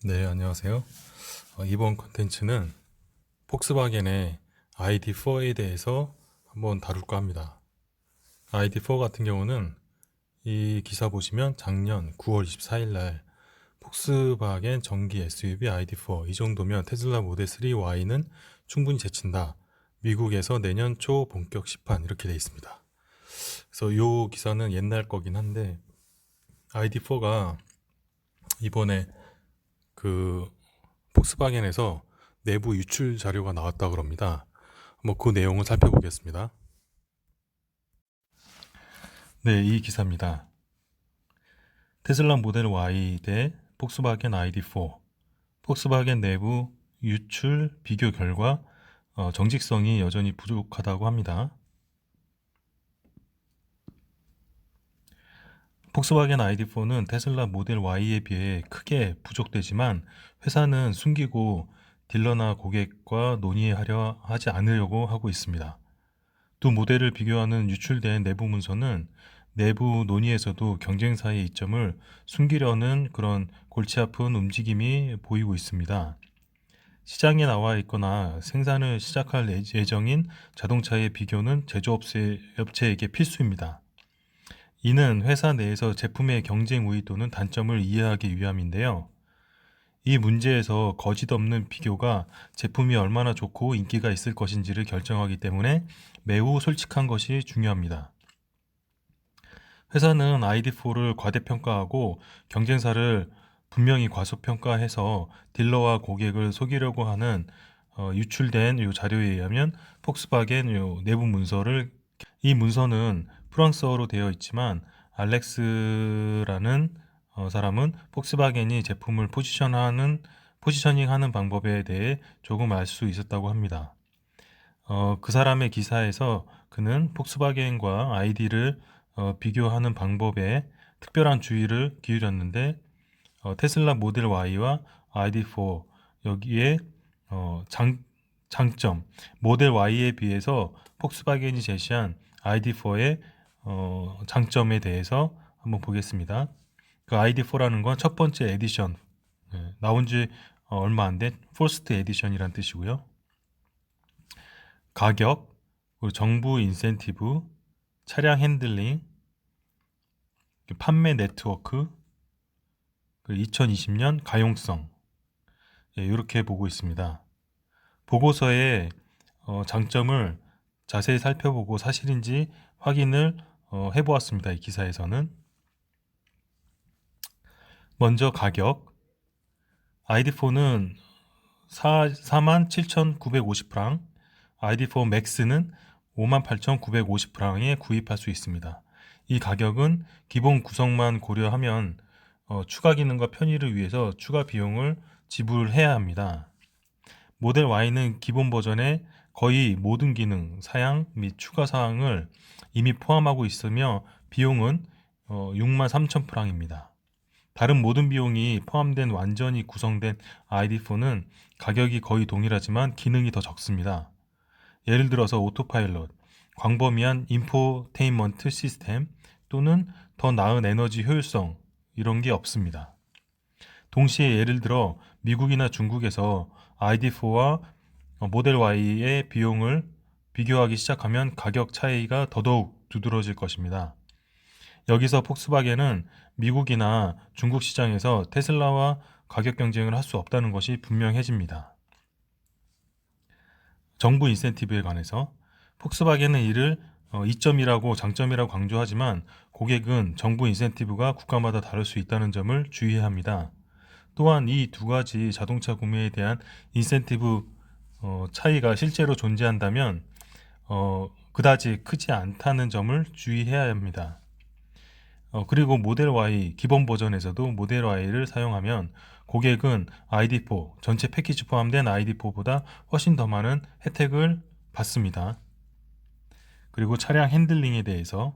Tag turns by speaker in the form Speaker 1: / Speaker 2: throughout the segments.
Speaker 1: 네, 안녕하세요. 이번 컨텐츠는 폭스바겐의 ID4에 대해서 한번 다룰까 합니다. ID4 같은 경우는 이 기사 보시면 작년 9월 24일 날 폭스바겐 정기 SUV ID4 이 정도면 테슬라 모델 3 Y는 충분히 제친다. 미국에서 내년 초 본격 시판 이렇게 돼 있습니다. 그래서 이 기사는 옛날 거긴 한데 ID4가 이번에 그 폭스바겐에서 내부 유출 자료가 나왔다 그럽니다. 그 내용을 살펴보겠습니다. 네, 이 기사입니다. 테슬라 모델 Y 대 폭스바겐 ID4. 폭스바겐 내부 유출 비교 결과 정직성이 여전히 부족하다고 합니다. 폭스바겐 ID4는 테슬라 모델 Y에 비해 크게 부족되지만 회사는 숨기고 딜러나 고객과 논의하려 하지 않으려고 하고 있습니다. 두 모델을 비교하는 유출된 내부 문서는 내부 논의에서도 경쟁사의 이점을 숨기려는 그런 골치 아픈 움직임이 보이고 있습니다. 시장에 나와 있거나 생산을 시작할 예정인 자동차의 비교는 제조업체에게 필수입니다. 이는 회사 내에서 제품의 경쟁 우위 또는 단점을 이해하기 위함인데요. 이 문제에서 거짓 없는 비교가 제품이 얼마나 좋고 인기가 있을 것인지를 결정하기 때문에 매우 솔직한 것이 중요합니다. 회사는 ID4를 과대평가하고 경쟁사를 분명히 과소평가해서 딜러와 고객을 속이려고 하는 유출된 이 자료에 의하면 폭스바겐 내부 문서를 이 문서는 프랑스어로 되어 있지만 알렉스라는 사람은 폭스바겐이 제품을 포지셔닝하는 방법에 대해 조금 알 수 있었다고 합니다. 그 사람의 기사에서 그는 폭스바겐과 아이디를 비교하는 방법에 특별한 주의를 기울였는데 테슬라 모델 Y와 ID4 여기에 장점 모델 Y에 비해서 폭스바겐이 제시한 ID4의 장점에 대해서 한번 보겠습니다. 그 ID4라는 건 첫 번째 에디션, 나온 지 얼마 안 된 포스트 에디션이란 뜻이고요. 가격, 그리고 정부 인센티브, 차량 핸들링, 판매 네트워크, 2020년 가용성, 이렇게 보고 있습니다. 보고서의 장점을 자세히 살펴보고 사실인지 확인을 해보았습니다. 이 기사에서는. 먼저 가격, ID4는 47,950프랑, ID4 맥스는 58,950프랑에 구입할 수 있습니다. 이 가격은 기본 구성만 고려하면 추가 기능과 편의를 위해서 추가 비용을 지불해야 합니다. 모델 Y는 기본 버전에 거의 모든 기능, 사양 및 추가 사항을 이미 포함하고 있으며 비용은 63,000프랑입니다. 다른 모든 비용이 포함된 완전히 구성된 ID4는 가격이 거의 동일하지만 기능이 더 적습니다. 예를 들어서 오토파일럿, 광범위한 인포테인먼트 시스템 또는 더 나은 에너지 효율성 이런 게 없습니다. 동시에 예를 들어 미국이나 중국에서 ID4와 모델 Y의 비용을 비교하기 시작하면 가격 차이가 더더욱 두드러질 것입니다. 여기서 폭스바겐은 미국이나 중국 시장에서 테슬라와 가격 경쟁을 할 수 없다는 것이 분명해집니다. 정부 인센티브에 관해서 폭스바겐은 이를 이점이라고 장점이라고 강조하지만 고객은 정부 인센티브가 국가마다 다를 수 있다는 점을 주의해야 합니다. 또한 이 두 가지 자동차 구매에 대한 인센티브 차이가 실제로 존재한다면 그다지 크지 않다는 점을 주의해야 합니다. 그리고 모델 Y 기본 버전에서도 모델 Y를 사용하면 고객은 ID4 전체 패키지 포함된 ID4보다 훨씬 더 많은 혜택을 받습니다. 그리고 차량 핸들링에 대해서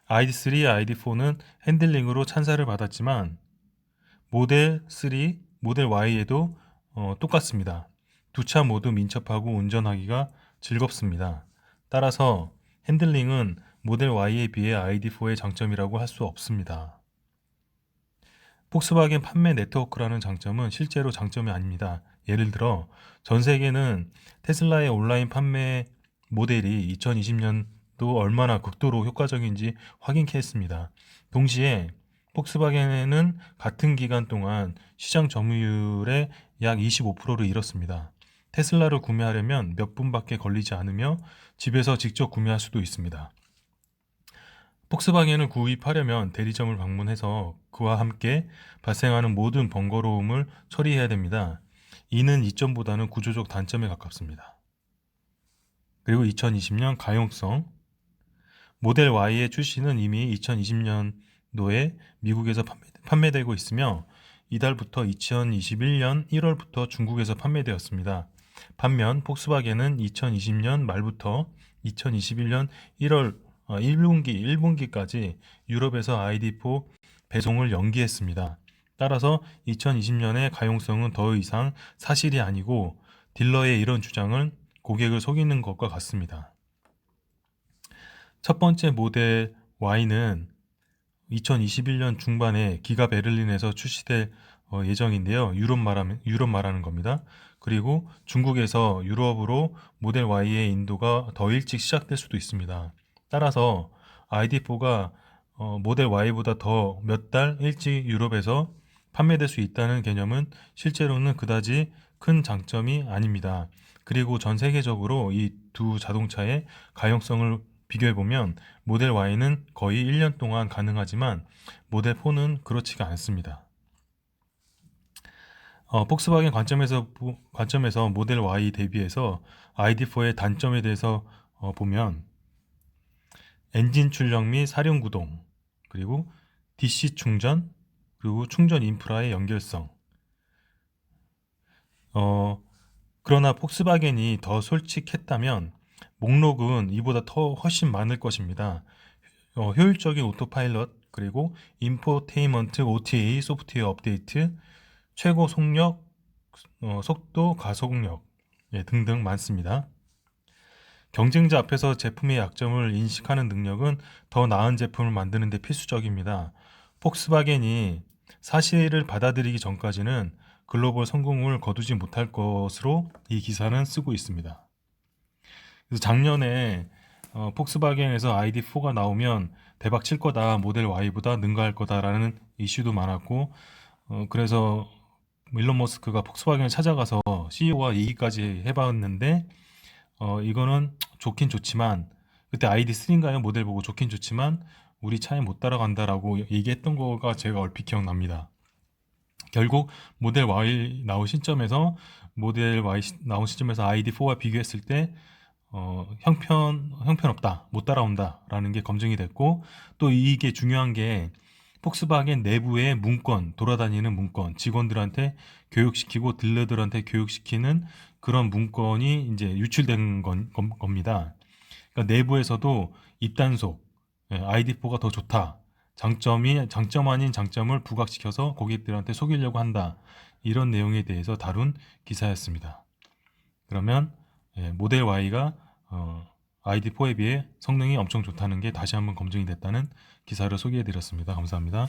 Speaker 1: ID3, ID4는 핸들링으로 찬사를 받았지만 모델 3, 모델 Y에도 똑같습니다. 두 차 모두 민첩하고 운전하기가 즐겁습니다. 따라서 핸들링은 모델 Y에 비해 ID4의 장점이라고 할 수 없습니다. 폭스바겐 판매 네트워크라는 장점은 실제로 장점이 아닙니다. 예를 들어 전 세계는 테슬라의 온라인 판매 모델이 2020년도 얼마나 극도로 효과적인지 확인케 했습니다. 동시에 폭스바겐은 같은 기간 동안 시장 점유율의 약 25%를 잃었습니다. 테슬라를 구매하려면 몇 분밖에 걸리지 않으며 집에서 직접 구매할 수도 있습니다. 폭스바겐을 구입하려면 대리점을 방문해서 그와 함께 발생하는 모든 번거로움을 처리해야 됩니다. 이는 이점보다는 구조적 단점에 가깝습니다. 그리고 2020년 가용성. 모델 Y의 출시는 이미 2020년도에 미국에서 판매되고 있으며 이달부터 2021년 1월부터 중국에서 판매되었습니다. 반면 폭스바겐은 2020년 말부터 2021년 1월 1분기까지 유럽에서 ID4 배송을 연기했습니다. 따라서 2020년의 가용성은 더 이상 사실이 아니고 딜러의 이런 주장은 고객을 속이는 것과 같습니다. 첫 번째 모델 Y는 2021년 중반에 기가 베를린에서 출시될 예정인데요. 유럽 말하는 겁니다. 그리고 중국에서 유럽으로 모델 Y의 인도가 더 일찍 시작될 수도 있습니다. 따라서 ID4가 모델 Y보다 더 몇 달 일찍 유럽에서 판매될 수 있다는 개념은 실제로는 그다지 큰 장점이 아닙니다. 그리고 전 세계적으로 이 두 자동차의 가용성을 비교해보면 모델 Y는 거의 1년 동안 가능하지만 모델 4는 그렇지가 않습니다. 폭스바겐 관점에서 모델 Y 대비해서 ID4의 단점에 대해서 보면 엔진 출력 및 사륜 구동, 그리고 DC 충전, 그리고 충전 인프라의 연결성. 그러나 폭스바겐이 더 솔직했다면 목록은 이보다 훨씬 많을 것입니다. 효율적인 오토파일럿, 그리고 인포테인먼트 OTA 소프트웨어 업데이트, 최고 속력, 속도, 가속력 등등 많습니다. 경쟁자 앞에서 제품의 약점을 인식하는 능력은 더 나은 제품을 만드는 데 필수적입니다. 폭스바겐이 사실을 받아들이기 전까지는 글로벌 성공을 거두지 못할 것으로 이 기사는 쓰고 있습니다. 그래서 작년에 폭스바겐에서 ID4가 나오면 대박 칠 거다, 모델 Y보다 능가할 거다라는 이슈도 많았고, 그래서 일론 머스크가 폭스바겐을 찾아가서 CEO와 얘기까지 해봤는데, 이거는 좋긴 좋지만, 그때 ID3인가요? 모델 보고 좋긴 좋지만 우리 차에 못 따라간다라고 얘기했던 거가 제가 얼핏 기억납니다. 결국 모델 Y 나온 시점에서 ID4와 비교했을 때 형편없다, 못 따라온다라는 게 검증이 됐고, 또 이게 중요한 게 폭스바겐 내부의 문건, 돌아다니는 문건, 직원들한테 교육시키고 딜러들한테 교육시키는 그런 문건이 이제 유출된 겁니다. 그러니까 내부에서도 입단속, ID4가 더 좋다, 장점 아닌 장점을 부각시켜서 고객들한테 속이려고 한다, 이런 내용에 대해서 다룬 기사였습니다. 그러면 모델 Y가 ID4에 비해 성능이 엄청 좋다는 게 다시 한번 검증이 됐다는 기사를 소개해 드렸습니다. 감사합니다.